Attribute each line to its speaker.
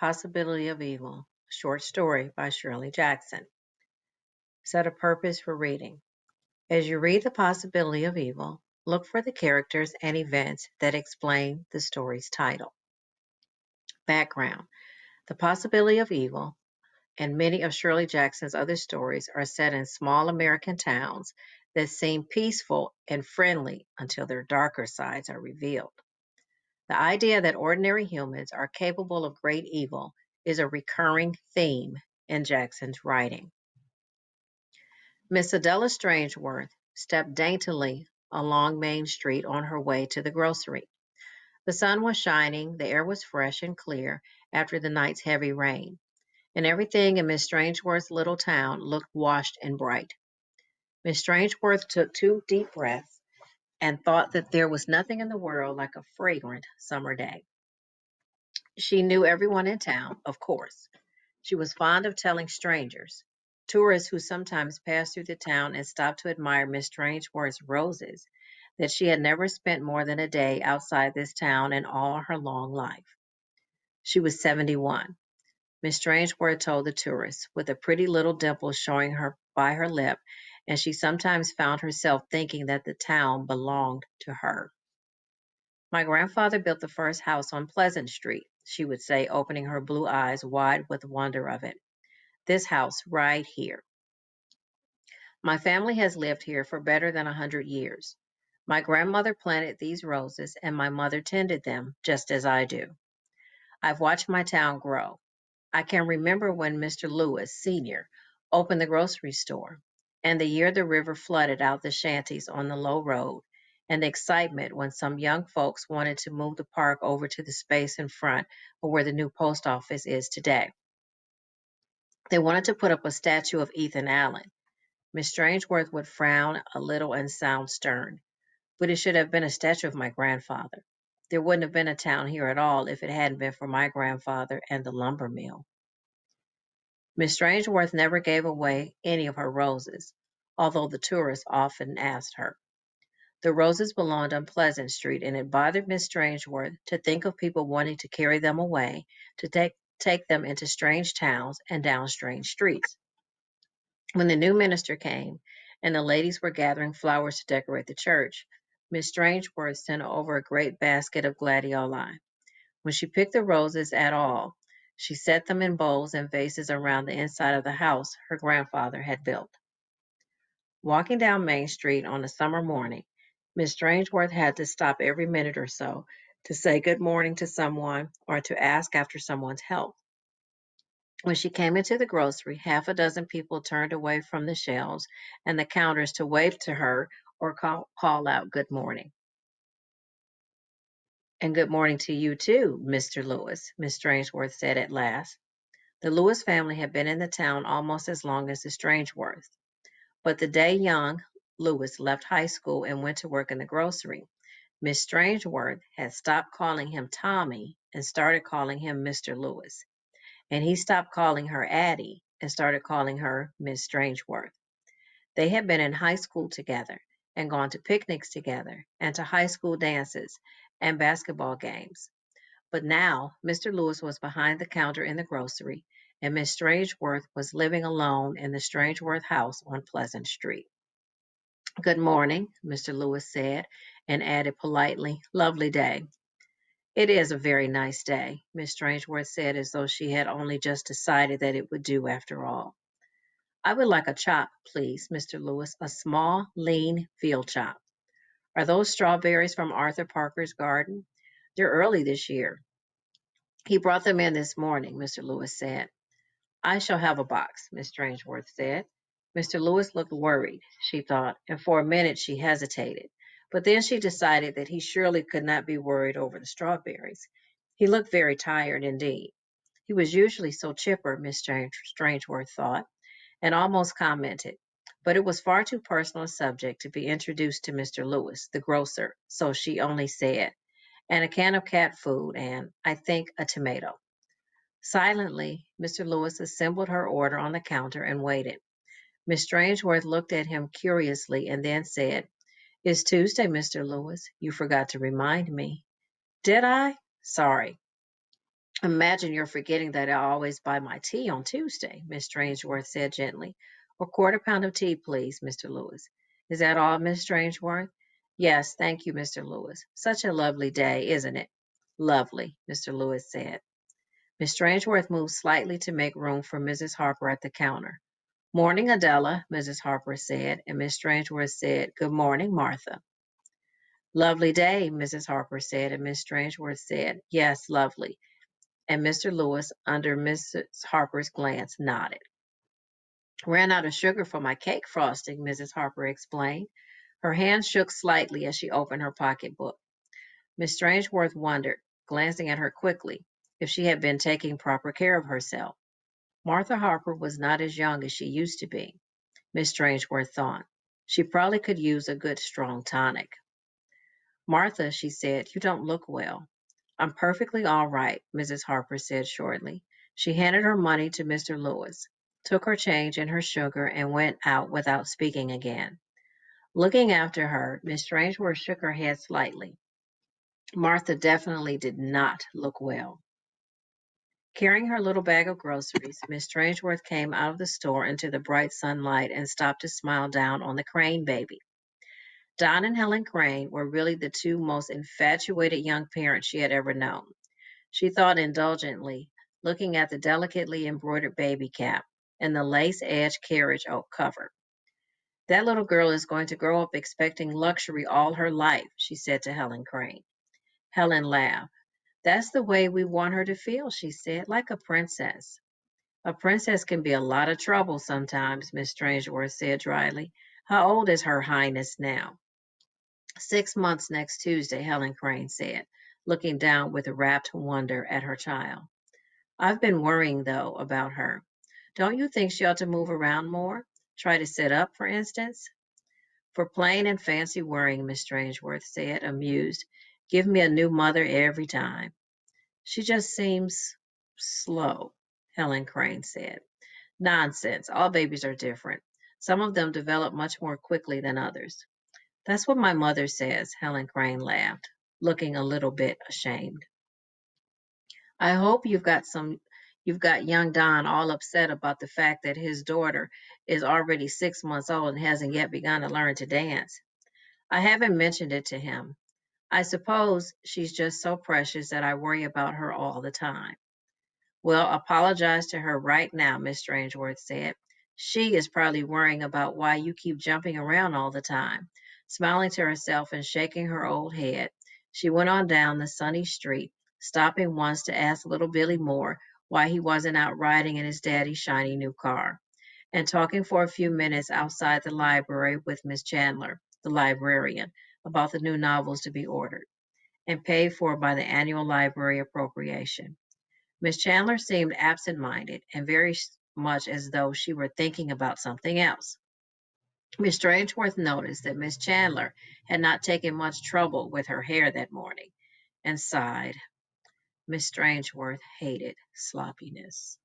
Speaker 1: Possibility of Evil, short story by Shirley Jackson. Set a purpose for reading. As you read The Possibility of Evil, look for the characters and events that explain the story's title. Background. The Possibility of Evil and many of Shirley Jackson's other stories are set in small American towns that seem peaceful and friendly until their darker sides are revealed. The idea that ordinary humans are capable of great evil is a recurring theme in Jackson's writing. Miss Adela Strangeworth stepped daintily along Main Street on her way to the grocery. The sun was shining, the air was fresh and clear after the night's heavy rain, and everything in Miss Strangeworth's little town looked washed and bright. Miss Strangeworth took 2 deep breaths and thought that there was nothing in the world like a fragrant summer day. She knew everyone in town, of course. She was fond of telling strangers, tourists who sometimes passed through the town and stopped to admire Miss Strangeworth's roses, that she had never spent more than a day outside this town in all her long life. She was 71. Miss Strangeworth told the tourists, with a pretty little dimple showing her by her lip, and she sometimes found herself thinking that the town belonged to her. My grandfather built the first house on Pleasant Street, she would say, opening her blue eyes wide with wonder of it. This house right here. My family has lived here for better than 100 years. My grandmother planted these roses and my mother tended them just as I do. I've watched my town grow. I can remember when Mr. Lewis, Sr., opened the grocery store, and the year the river flooded out the shanties on the low road, and the excitement when some young folks wanted to move the park over to the space in front of where the new post office is today. They wanted to put up a statue of Ethan Allen. Miss Strangeworth would frown a little and sound stern. But it should have been a statue of my grandfather. There wouldn't have been a town here at all if it hadn't been for my grandfather and the lumber mill. Miss Strangeworth never gave away any of her roses, although the tourists often asked her. The roses belonged on Pleasant Street, and it bothered Miss Strangeworth to think of people wanting to carry them away, to take them into strange towns and down strange streets. When the new minister came and the ladies were gathering flowers to decorate the church, Miss Strangeworth sent over a great basket of gladioli. When she picked the roses at all, she set them in bowls and vases around the inside of the house her grandfather had built. Walking down Main Street on a summer morning, Miss Strangeworth had to stop every minute or so to say good morning to someone or to ask after someone's health. When she came into the grocery, half a dozen people turned away from the shelves and the counters to wave to her or call out good morning. And good morning to you too, Mr. Lewis, Miss Strangeworth said at last. The Lewis family had been in the town almost as long as the Strangeworths. But the day young Lewis left high school and went to work in the grocery, Miss Strangeworth had stopped calling him Tommy and started calling him Mr. Lewis. And he stopped calling her Addie and started calling her Miss Strangeworth. They had been in high school together and gone to picnics together and to high school dances and basketball games. But now Mr. Lewis was behind the counter in the grocery, and Miss Strangeworth was living alone in the Strangeworth house on Pleasant Street. Good morning, Mr. Lewis said, and added politely, lovely day. It is a very nice day, Miss Strangeworth said, as though she had only just decided that it would do after all. I would like a chop, please, Mr. Lewis, a small, lean veal chop. Are those strawberries from Arthur Parker's garden? They're early this year. He brought them in this morning, Mr. Lewis said. I shall have a box, Miss Strangeworth said. Mr. Lewis looked worried, she thought, and for a minute she hesitated. But then she decided that he surely could not be worried over the strawberries. He looked very tired indeed. He was usually so chipper, Miss Strangeworth thought, and almost commented. But it was far too personal a subject to be introduced to Mr. Lewis, the grocer, so she only said, and a can of cat food, and, I think, a tomato. Silently, Mr. Lewis assembled her order on the counter and waited. Miss Strangeworth looked at him curiously and then said, It's Tuesday, Mr. Lewis. You forgot to remind me. Did I? Sorry. Imagine you're forgetting that I always buy my tea on Tuesday, Miss Strangeworth said gently. A quarter pound of tea, please, Mr. Lewis. Is that all, Miss Strangeworth? Yes, thank you, Mr. Lewis. Such a lovely day, isn't it? Lovely, Mr. Lewis said. Miss Strangeworth moved slightly to make room for Mrs. Harper at the counter. Morning, Adela, Mrs. Harper said, and Miss Strangeworth said, Good morning, Martha. Lovely day, Mrs. Harper said, and Miss Strangeworth said, Yes, lovely. And Mr. Lewis, under Mrs. Harper's glance, nodded. Ran out of sugar for my cake frosting, Mrs. Harper explained. Her hand shook slightly as she opened her pocketbook. Miss Strangeworth wondered, glancing at her quickly, if she had been taking proper care of herself. Martha Harper was not as young as she used to be, Miss Strangeworth thought. She probably could use a good strong tonic. Martha, she said, you don't look well. I'm perfectly all right, Mrs. Harper said shortly. She handed her money to Mr. Lewis, took her change and her sugar, and went out without speaking again. Looking after her, Miss Strangeworth shook her head slightly. Martha definitely did not look well. Carrying her little bag of groceries, Miss Strangeworth came out of the store into the bright sunlight and stopped to smile down on the Crane baby. Don and Helen Crane were really the two most infatuated young parents she had ever known. She thought indulgently, looking at the delicately embroidered baby cap and the lace-edged carriage oak cover. That little girl is going to grow up expecting luxury all her life, she said to Helen Crane. Helen laughed. That's the way we want her to feel, she said, like a princess. A princess can be a lot of trouble sometimes, Miss Strangeworth said dryly. How old is Her Highness now? 6 months next Tuesday, Helen Crane said, looking down with rapt wonder at her child. I've been worrying, though, about her. Don't you think she ought to move around more? Try to sit up, for instance? For plain and fancy worrying, Miss Strangeworth said, amused. Give me a new mother every time. She just seems slow, Helen Crane said. Nonsense. All babies are different. Some of them develop much more quickly than others. That's what my mother says, Helen Crane laughed, looking a little bit ashamed. I hope you've got young Don all upset about the fact that his daughter is already 6 months old and hasn't yet begun to learn to dance. I haven't mentioned it to him. I suppose she's just so precious that I worry about her all the time. Well, apologize to her right now, Miss Strangeworth said. She is probably worrying about why you keep jumping around all the time. Smiling to herself and shaking her old head, she went on down the sunny street, stopping once to ask little Billy Moore why he wasn't out riding in his daddy's shiny new car, and talking for a few minutes outside the library with Miss Chandler, the librarian, about the new novels to be ordered and paid for by the annual library appropriation. Miss Chandler seemed absent-minded and very much as though she were thinking about something else. Miss Strangeworth noticed that Miss Chandler had not taken much trouble with her hair that morning, and sighed. Miss Strangeworth hated sloppiness.